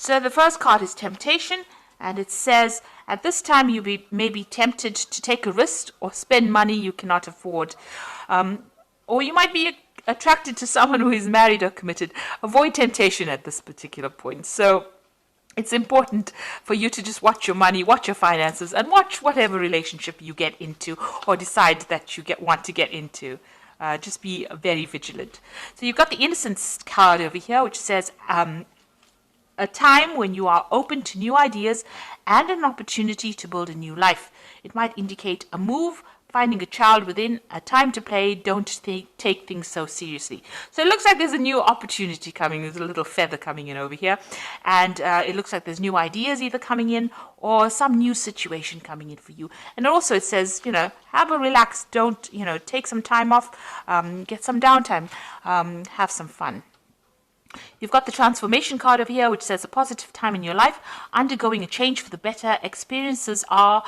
So the first card is temptation, and it says, at this time you may be tempted to take a risk or spend money you cannot afford. Or you might be attracted to someone who is married or committed. Avoid temptation at this particular point. So it's important for you to just watch your money, watch your finances, and watch whatever relationship you get into or decide that you want to get into. Just be very vigilant. So you've got the innocence card over here, which says a time when you are open to new ideas and an opportunity to build a new life. It might indicate a move, finding a child within, a time to play. Don't take things so seriously. So it looks like there's a new opportunity coming. There's a little feather coming in over here. And it looks like there's new ideas either coming in or some new situation coming in for you. And also it says, have a relax. Don't, take some time off, get some downtime, have some fun. You've got the transformation card over here, which says a positive time in your life, undergoing a change for the better. Experiences are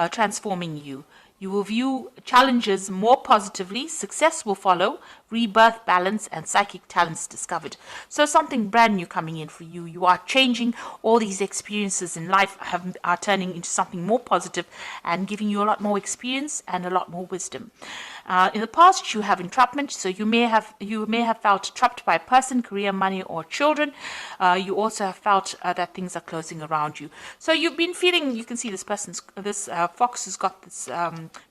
transforming you. You will view challenges more positively. Success will follow. Rebirth, balance, and psychic talents discovered. So something brand new coming in for you. You are changing. All these experiences in life are turning into something more positive and giving you a lot more experience and a lot more wisdom. In the past, you have entrapment, so you may have felt trapped by a person, career, money, or children. You also have felt that things are closing around you. So you've been feeling. You can see this fox has got this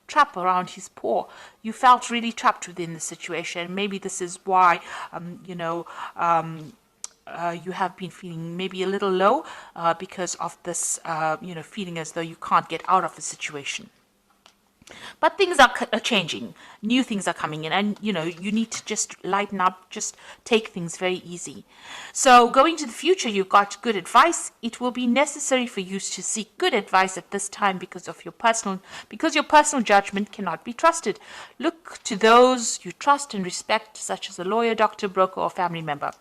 trap around his paw. You felt really trapped within the situation. Maybe this is why you have been feeling maybe a little low because of this feeling as though you can't get out of a situation. But things are changing. New things are coming in, and you need to just lighten up, just take things very easy. So going to the future, you've got good advice. It will be necessary for you to seek good advice at this time because your personal judgment cannot be trusted. Look to those you trust and respect, such as a lawyer, doctor, broker, or family member.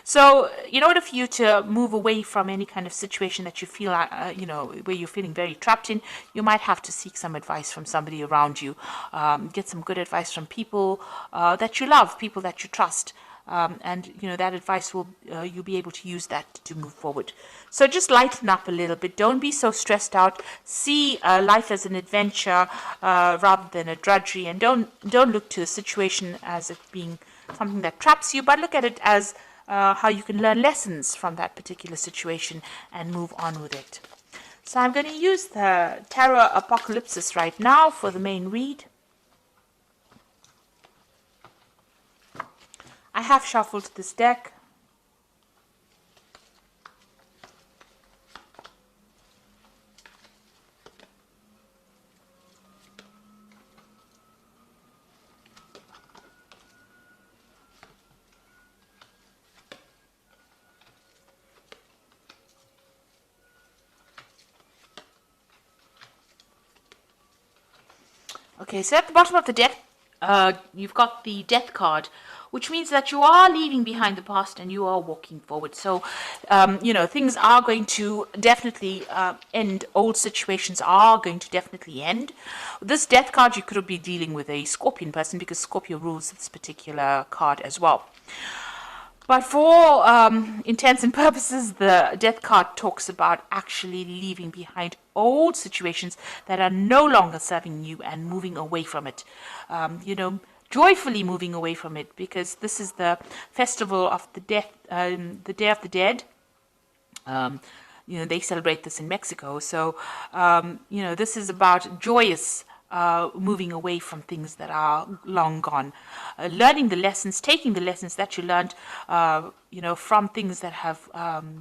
So in order for you to move away from any kind of situation that you feel where you're feeling very trapped in, you might have to seek some advice from somebody around you. Get some good advice from people that you love, people that you trust. And that advice you'll be able to use that to move forward. So just lighten up a little bit. Don't be so stressed out. See life as an adventure rather than a drudgery, and don't look to the situation as it being something that traps you, but look at it as how you can learn lessons from that particular situation and move on with it. So I'm going to use the Tarot Apocalypsis right now for the main read. I have shuffled this deck. Okay, so at the bottom of the deck, you've got the Death card, which means that you are leaving behind the past and you are walking forward. So, things are going to definitely end. Old situations are going to definitely end. This Death card, you could be dealing with a Scorpion person because Scorpio rules this particular card as well. But for intents and purposes, the Death card talks about actually leaving behind old situations that are no longer serving you and moving away from it. Joyfully moving away from it, because this is the festival of the death, the Day of the Dead. They celebrate this in Mexico. So, this is about joyous moving away from things that are long gone, learning the lessons, taking the lessons that you learned, from things that have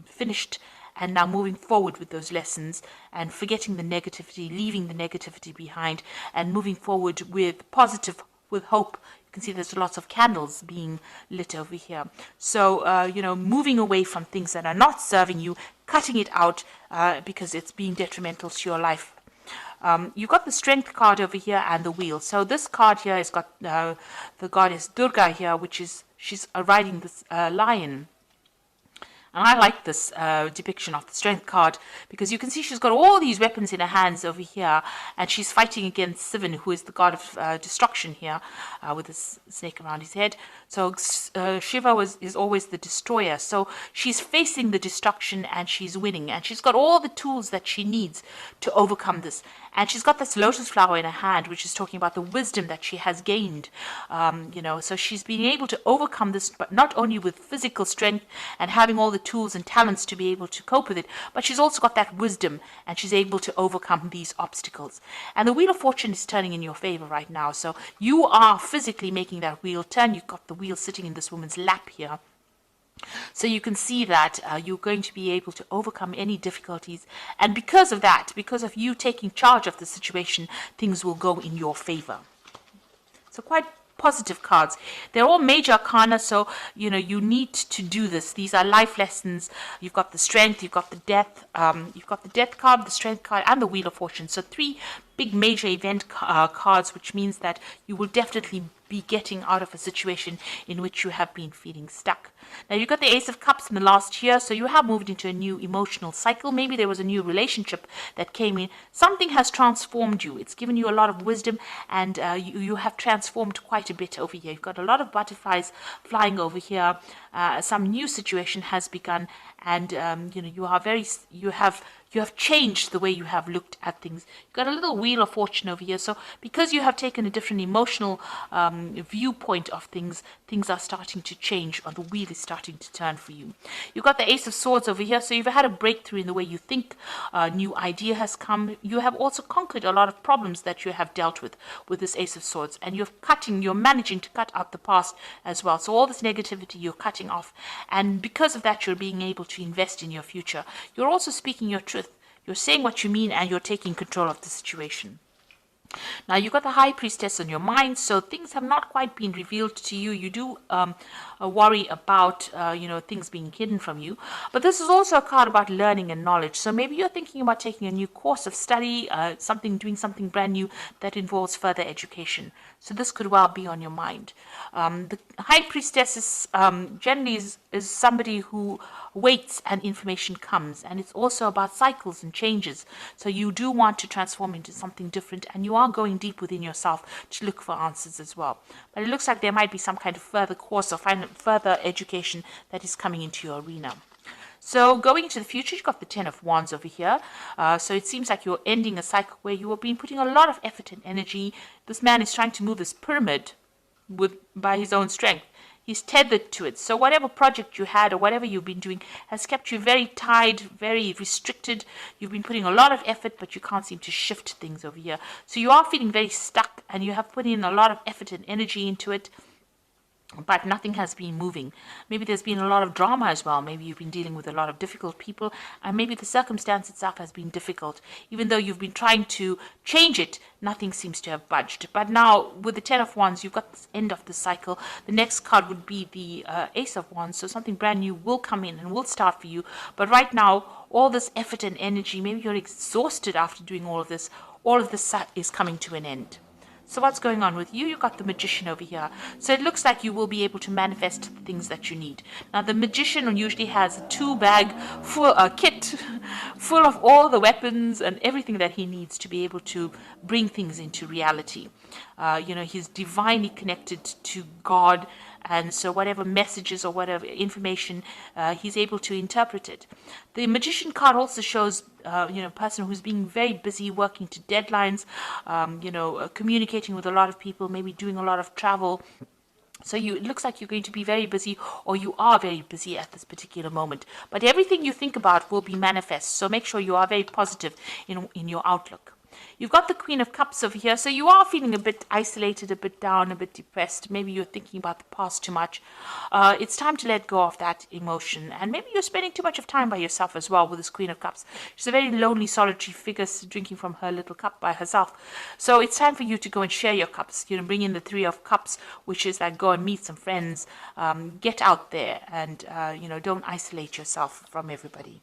finished, and now moving forward with those lessons and forgetting the negativity, leaving the negativity behind, and moving forward with hope. You can see there's lots of candles being lit over here. So, moving away from things that are not serving you, cutting it out because it's being detrimental to your life. You've got the Strength card over here and the Wheel. So this card here has got the goddess Durga here, she's riding this lion. And I like this depiction of the Strength card because you can see she's got all these weapons in her hands over here, and she's fighting against Sivan, who is the god of destruction here, with this snake around his head. So Shiva is always the destroyer. So she's facing the destruction and she's winning, and she's got all the tools that she needs to overcome this. And she's got this lotus flower in her hand, which is talking about the wisdom that she has gained. So she's being able to overcome this, but not only with physical strength and having all the tools and talents to be able to cope with it, but she's also got that wisdom, and she's able to overcome these obstacles. And the Wheel of Fortune is turning in your favor right now. So you are physically making that wheel turn. You've got the wheel sitting in this woman's lap here. So you can see that you're going to be able to overcome any difficulties. And because of that, because of you taking charge of the situation, things will go in your favor. So quite positive cards. They're all major arcana, so you need to do this. These are life lessons. You've got the strength, you've got the death, you've got the death card, the strength card, and the Wheel of Fortune. So 3 big major event cards, which means that you will definitely be getting out of a situation in which you have been feeling stuck. Now you've got the Ace of Cups in the last year, so you have moved into a new emotional cycle. Maybe there was a new relationship that came in. Something has transformed you. It's given you a lot of wisdom, and you have transformed quite a bit over here. You've got a lot of butterflies flying over here. Some new situation has begun, and you have changed the way you have looked at things. You've got a little Wheel of Fortune over here. So because you have taken a different emotional viewpoint of things, things are starting to change, or the wheel is starting to turn for you. You've got the Ace of Swords over here. So you've had a breakthrough in the way you think. A new idea has come. You have also conquered a lot of problems that you have dealt with this Ace of Swords. And you're managing to cut out the past as well. So all this negativity you're cutting off. And because of that, you're being able to invest in your future. You're also speaking your truth. You're saying what you mean, and you're taking control of the situation. Now, you've got the High Priestess on your mind, so things have not quite been revealed to you. You do worry about, things being hidden from you. But this is also a card about learning and knowledge. So maybe you're thinking about taking a new course of study, doing something brand new that involves further education. So this could well be on your mind. The High Priestess is generally is somebody who waits and information comes. And it's also about cycles and changes. So you do want to transform into something different, and you are going deep within yourself to look for answers as well. But it looks like there might be some kind of further course or further education that is coming into your arena. So going into the future, you've got the Ten of Wands over here. So it seems like you're ending a cycle where you have been putting a lot of effort and energy. This man is trying to move this pyramid by his own strength. He's tethered to it. So whatever project you had or whatever you've been doing has kept you very tied, very restricted. You've been putting a lot of effort, but you can't seem to shift things over here. So you are feeling very stuck, and you have put in a lot of effort and energy into it, but nothing has been moving. Maybe there's been a lot of drama as well. Maybe you've been dealing with a lot of difficult people, and maybe the circumstance itself has been difficult. Even though you've been trying to change it, nothing seems to have budged. But now, with the Ten of Wands, you've got this end of the cycle. The next card would be the Ace of Wands, so something brand new will come in and will start for you. But right now, all this effort and energy, maybe you're exhausted after doing all of this is coming to an end. So what's going on with you? You've got the Magician over here. So it looks like you will be able to manifest the things that you need. Now, the Magician usually has a 2-bag kit full of all the weapons and everything that he needs to be able to bring things into reality. He's divinely connected to God, and so whatever messages or whatever information, he's able to interpret it. The Magician card also shows, a person who's being very busy, working to deadlines, communicating with a lot of people, maybe doing a lot of travel. So it looks like you're going to be very busy, or you are very busy at this particular moment. But everything you think about will be manifest. So make sure you are very positive in your outlook. You've got the Queen of Cups over here, so you are feeling a bit isolated, a bit down, a bit depressed. Maybe you're thinking about the past too much. It's time to let go of that emotion, and maybe you're spending too much of time by yourself as well with this Queen of Cups. She's a very lonely, solitary figure, drinking from her little cup by herself. So it's time for you to go and share your cups. Bring in the Three of Cups, which is like go and meet some friends, get out there, and don't isolate yourself from everybody.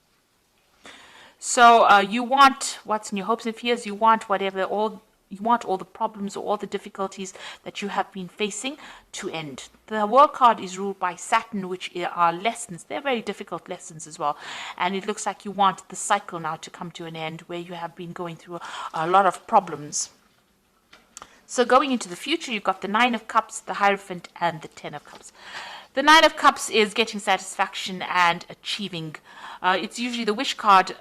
So you want what's in your hopes and fears. You want whatever, all you want all the problems or all the difficulties that you have been facing to end. The World card is ruled by Saturn, which are lessons. They're very difficult lessons as well. And it looks like you want the cycle now to come to an end where you have been going through a lot of problems. So going into the future, you've got the Nine of Cups, the Hierophant, and the Ten of Cups. The Nine of Cups is getting satisfaction and achieving. It's usually the wish card,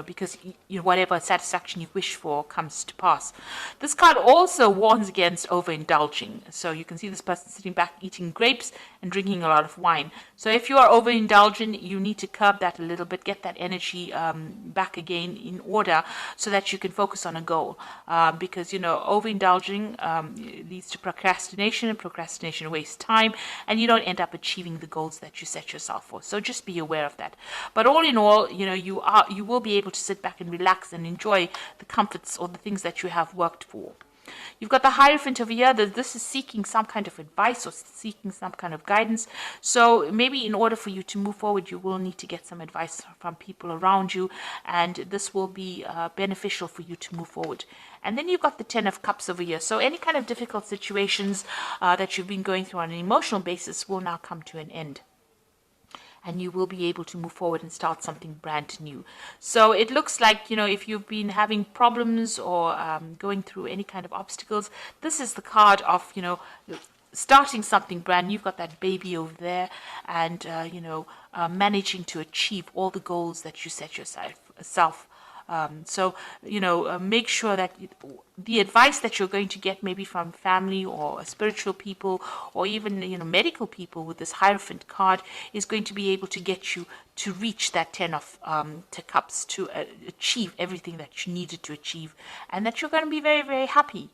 because whatever satisfaction you wish for comes to pass. This card also warns against overindulging. So you can see this person sitting back eating grapes and drinking a lot of wine. So if you are overindulgent, you need to curb that a little bit, get that energy back again in order so that you can focus on a goal. Because, overindulging leads to procrastination, and procrastination wastes time, and you don't end up achieving the goals that you set yourself for. So just be aware of that. But all in all, you will be able to sit back and relax and enjoy the comforts or the things that you have worked for. You've got the Hierophant over here. This is seeking some kind of advice or seeking some kind of guidance. So maybe in order for you to move forward, you will need to get some advice from people around you, and this will be beneficial for you to move forward. And then you've got the Ten of Cups over here. So any kind of difficult situations that you've been going through on an emotional basis will now come to an end. And you will be able to move forward and start something brand new. So it looks like, if you've been having problems or going through any kind of obstacles, this is the card of, starting something brand new. You've got that baby over there and, managing to achieve all the goals that you set yourself. Make sure that the advice that you're going to get maybe from family or spiritual people or even, medical people with this Hierophant card is going to be able to get you to reach that Ten of Cups, to achieve everything that you needed to achieve, and that you're going to be very, very happy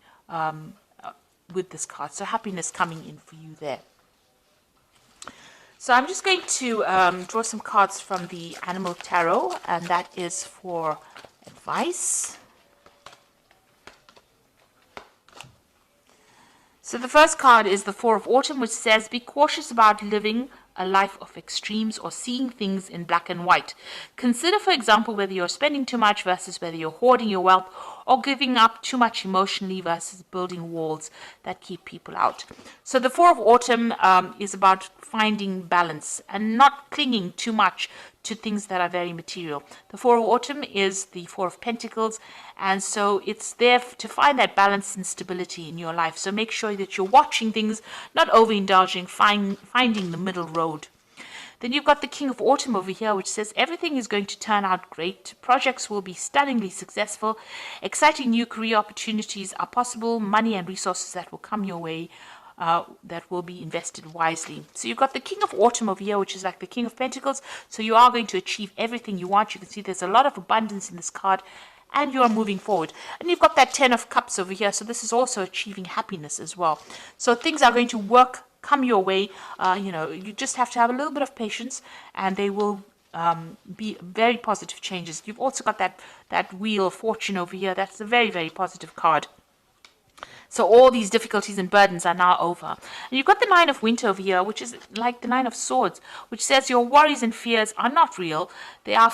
with this card. So happiness coming in for you there. So I'm just going to draw some cards from the Animal Tarot, and that is for advice. So the first card is the Four of Autumn, which says, be cautious about living a life of extremes or seeing things in black and white. Consider, for example, whether you're spending too much versus whether you're hoarding your wealth, or giving up too much emotionally versus building walls that keep people out. So the Four of Autumn is about finding balance and not clinging too much to things that are very material. The Four of Autumn is the Four of Pentacles, and so it's there to find that balance and stability in your life. So make sure that you're watching things, not overindulging, finding the middle road. Then you've got the King of Autumn over here, which says everything is going to turn out great. Projects will be stunningly successful. Exciting new career opportunities are possible. Money and resources that will come your way that will be invested wisely. So you've got the King of Autumn over here, which is like the King of Pentacles. So you are going to achieve everything you want. You can see there's a lot of abundance in this card, and you are moving forward. And you've got that Ten of Cups over here. So this is also achieving happiness as well. So things are going to come your way. You just have to have a little bit of patience, and they will be very positive changes. You've also got that Wheel of Fortune over here. That's a very, very positive card. So all these difficulties and burdens are now over. And you've got the Nine of Winter over here, which is like the Nine of Swords, which says your worries and fears are not real. They are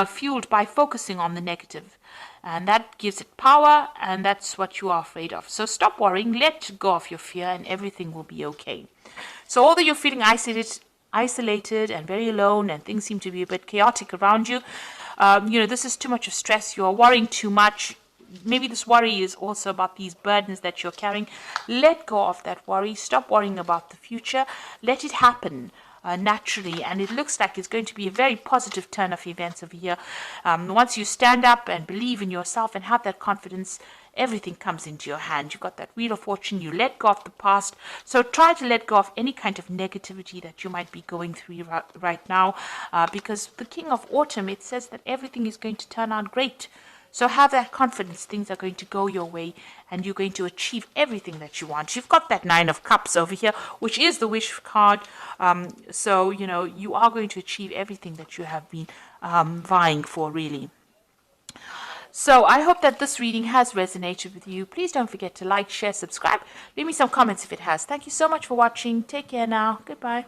fueled by focusing on the negative. And that gives it power, and that's what you are afraid of. So stop worrying, let go of your fear, and everything will be okay. So although you're feeling isolated and very alone, and things seem to be a bit chaotic around you, this is too much of stress. You're worrying too much. Maybe this worry is also about these burdens that you're carrying. Let go of that worry. Stop worrying about the future. Let it happen naturally, and it looks like it's going to be a very positive turn of events over here. Once you stand up and believe in yourself and have that confidence, everything comes into your hand. You've got that Wheel of Fortune. You let go of the past. So try to let go of any kind of negativity that you might be going through right now, because the King of Autumn, it says that everything is going to turn out great. So have that confidence. Things are going to go your way, and you're going to achieve everything that you want. You've got that Nine of Cups over here, which is the wish card. So, you are going to achieve everything that you have been vying for, really. So I hope that this reading has resonated with you. Please don't forget to like, share, subscribe. Leave me some comments if it has. Thank you so much for watching. Take care now. Goodbye.